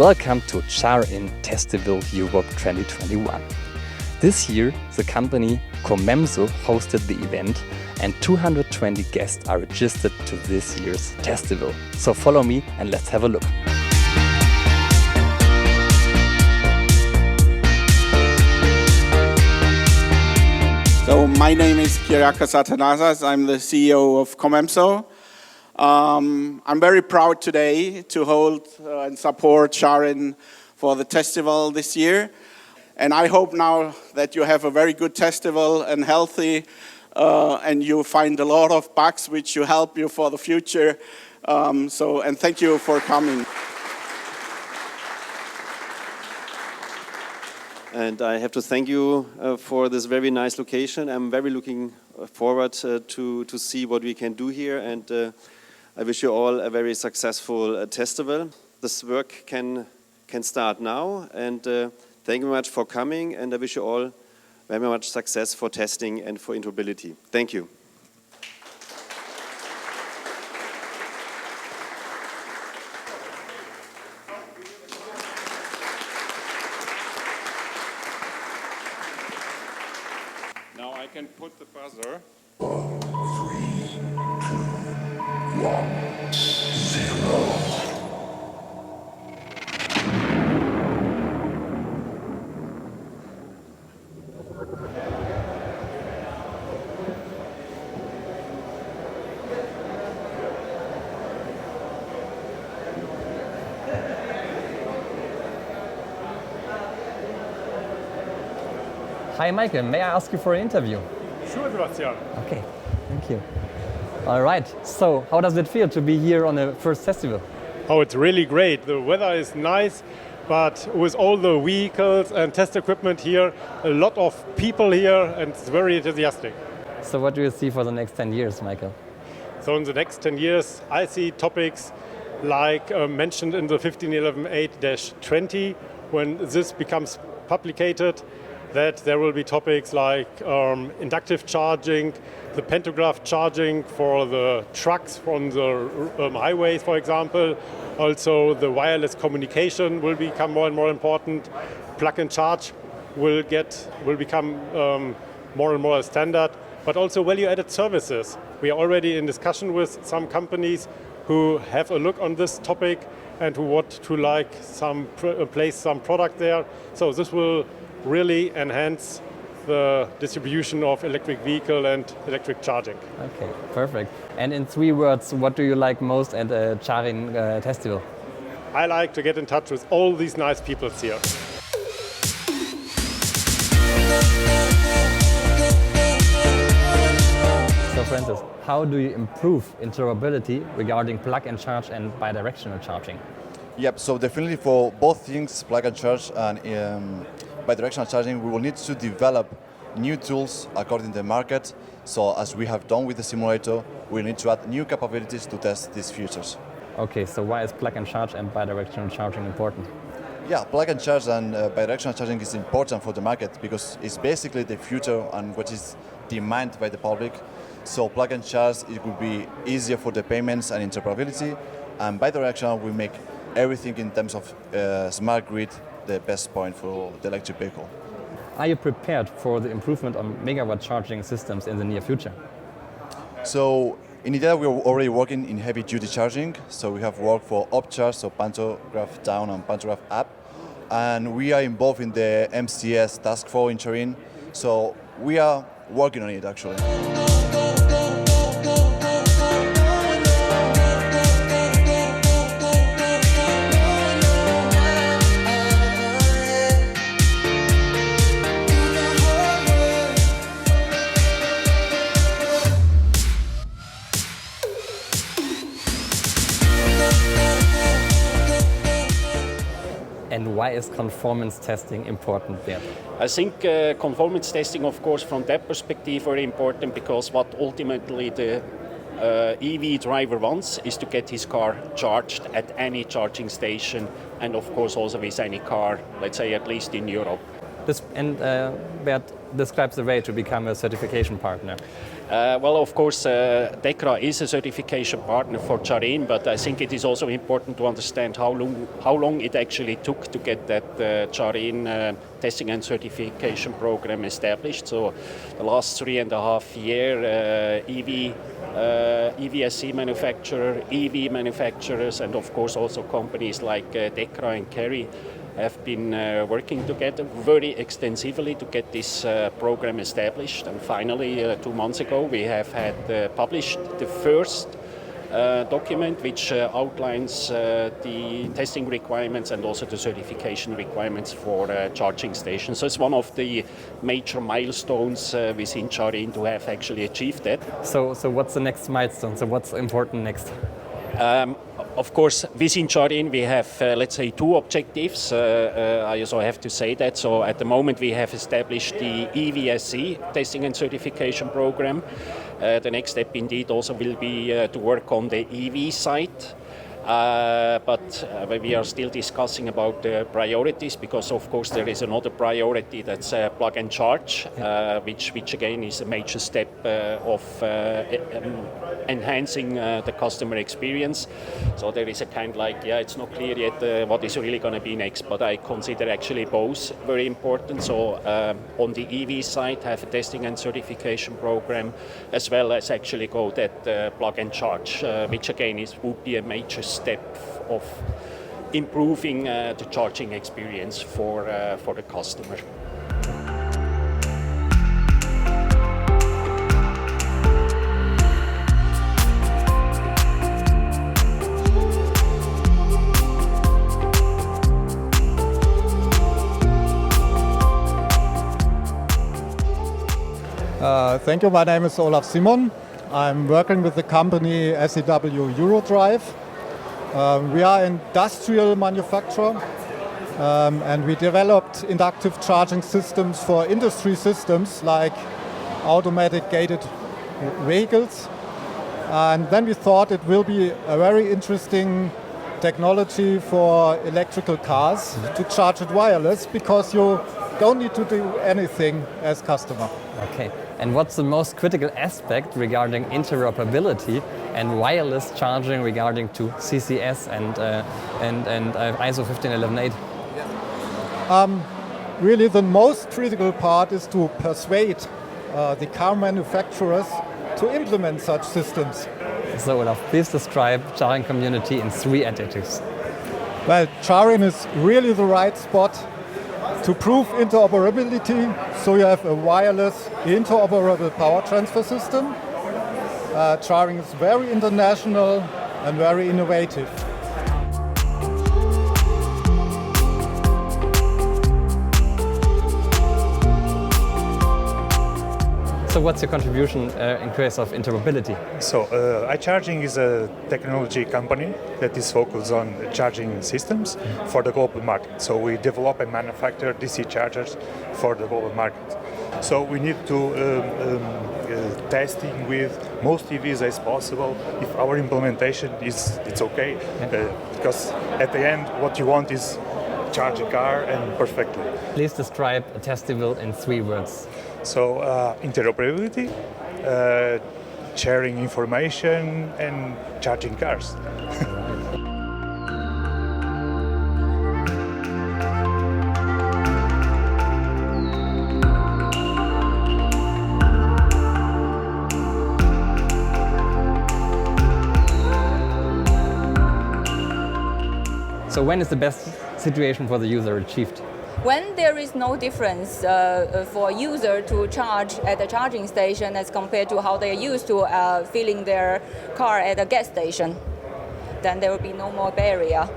Welcome to CharIN Testival Europe 2021. This year, the company Comemso hosted the event and 220 guests are registered to this year's Testival. So follow me and let's have a look. So my name is Kyriakos Athanasios. I'm the CEO of Comemso. I'm very proud today to hold and support CharIN for the Testival this year. And I hope now that you have a very good Testival and healthy, and you find a lot of bugs which will help you for the future. And thank you for coming. And I have to thank you for this very nice location. I'm very looking forward to see what we can do here, and I wish you all a very successful Testival. This work can start now, and thank you very much for coming, and I wish you all very much success for testing and for interoperability. Thank you. Now I can put the buzzer. 3, 2, 1, 0. Hi Michael, may I ask you for an interview? Sure, Sebastian. Okay, thank you. All right, so how does it feel to be here on the first Testival? Oh, it's really great. The weather is nice, but with all the vehicles and test equipment here, a lot of people here, and it's very enthusiastic. So what do you see for the next 10 years, Michael? So in the next 10 years, I see topics like mentioned in the 15118-20, when this becomes publicated, that there will be topics like inductive charging, the pantograph charging for the trucks from the highways, for example. Also, the wireless communication will become more and more important. Plug and charge will become more and more a standard. But also value-added services. We are already in discussion with some companies who have a look on this topic and who want to place some product there. So this will really enhance the distribution of electric vehicle and electric charging. Okay, perfect. And in 3 words, what do you like most at the CharIN Testival? I like to get in touch with all these nice people here. So Francis, how do you improve interoperability regarding plug and charge and bidirectional charging? Yep, so definitely for both things, plug and charge and bidirectional charging, we will need to develop new tools according to the market. So as we have done with the simulator, we need to add new capabilities to test these features. Okay, so why is plug and charge and bidirectional charging important? Yeah, plug and charge and bidirectional charging is important for the market because it's basically the future and what is demanded by the public. So plug and charge, it would be easier for the payments and interoperability, and bidirectional will make everything in terms of smart grid the best point for the electric vehicle. Are you prepared for the improvement on megawatt charging systems in the near future? So in Italy, we are already working in heavy duty charging. So we have worked for upcharge, so pantograph down and pantograph up. And we are involved in the MCS task force in CharIN. So we are working on it actually. And why is conformance testing important there? I think conformance testing, of course, from that perspective, very important because what ultimately the EV driver wants is to get his car charged at any charging station, and of course also with any car, let's say at least in Europe. Bert, describes the way to become a certification partner? Well, of course, DEKRA is a certification partner for CharIN, but I think it is also important to understand how long it actually took to get that CharIN testing and certification program established. So the last 3.5 years, EVSC manufacturer, EV manufacturers, and of course also companies like DEKRA and CharIN have been working together very extensively to get this program established. And finally, 2 months ago, we have had published the first document which outlines the testing requirements and also the certification requirements for charging stations. So it's one of the major milestones within CharIN to have actually achieved that. So what's the next milestone? So what's important next? Of course, within CharIN we have, let's say, 2 objectives. I also have to say that. So at the moment we have established the EVSC testing and certification program. The next step indeed also will be to work on the EV side. But we are still discussing about the priorities, because of course there is another priority, that's plug and charge, which again is a major step of enhancing the customer experience. So there is a kind like, it's not clear yet what is really going to be next, but I consider actually both very important. So on the EV side, have a testing and certification program, as well as actually go that plug and charge, which again would be a major step of improving the charging experience for the customer. Thank you. My name is Olaf Simon. I'm working with the company SEW Eurodrive. We are an industrial manufacturer, and we developed inductive charging systems for industry systems like automatic gated vehicles. And then we thought it will be a very interesting technology for electrical cars to charge it wireless, because you don't need to do anything as customer. Okay. And what's the most critical aspect regarding interoperability and wireless charging regarding to CCS and ISO 15118? Really, the most critical part is to persuade the car manufacturers to implement such systems. So Olaf, please describe CharIN community in 3 adjectives. Well, CharIN is really the right spot to prove interoperability, so you have a wireless interoperable power transfer system. CharIN is very international and very innovative. So what's your contribution in case of interoperability? So iCharging is a technology company that is focused on charging systems for the global market. So we develop and manufacture DC chargers for the global market. So we need to testing with most EVs as possible if our implementation it's okay, because at the end what you want is charge a car and perfectly. Please describe a Testable in 3 words. So interoperability, sharing information, and charging cars. So when is the best situation for the user achieved? When there is no difference for a user to charge at a charging station as compared to how they are used to filling their car at a gas station, then there will be no more barrier.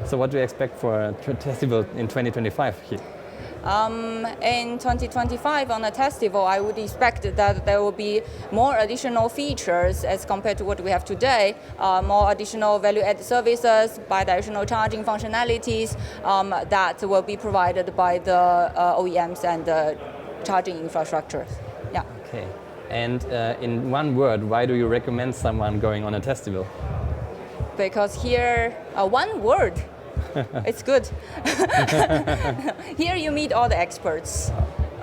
So what do you expect for Testable in 2025 here? In 2025 on a Testable, I would expect that there will be more additional features as compared to what we have today, more additional value-added services, bidirectional charging functionalities that will be provided by the OEMs and the charging infrastructure. Yeah. Okay. And in 1 word, why do you recommend someone going on a Testable? Because here, 1 word. It's good. Here you meet all the experts.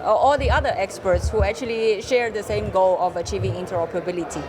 all the other experts who actually share the same goal of achieving interoperability.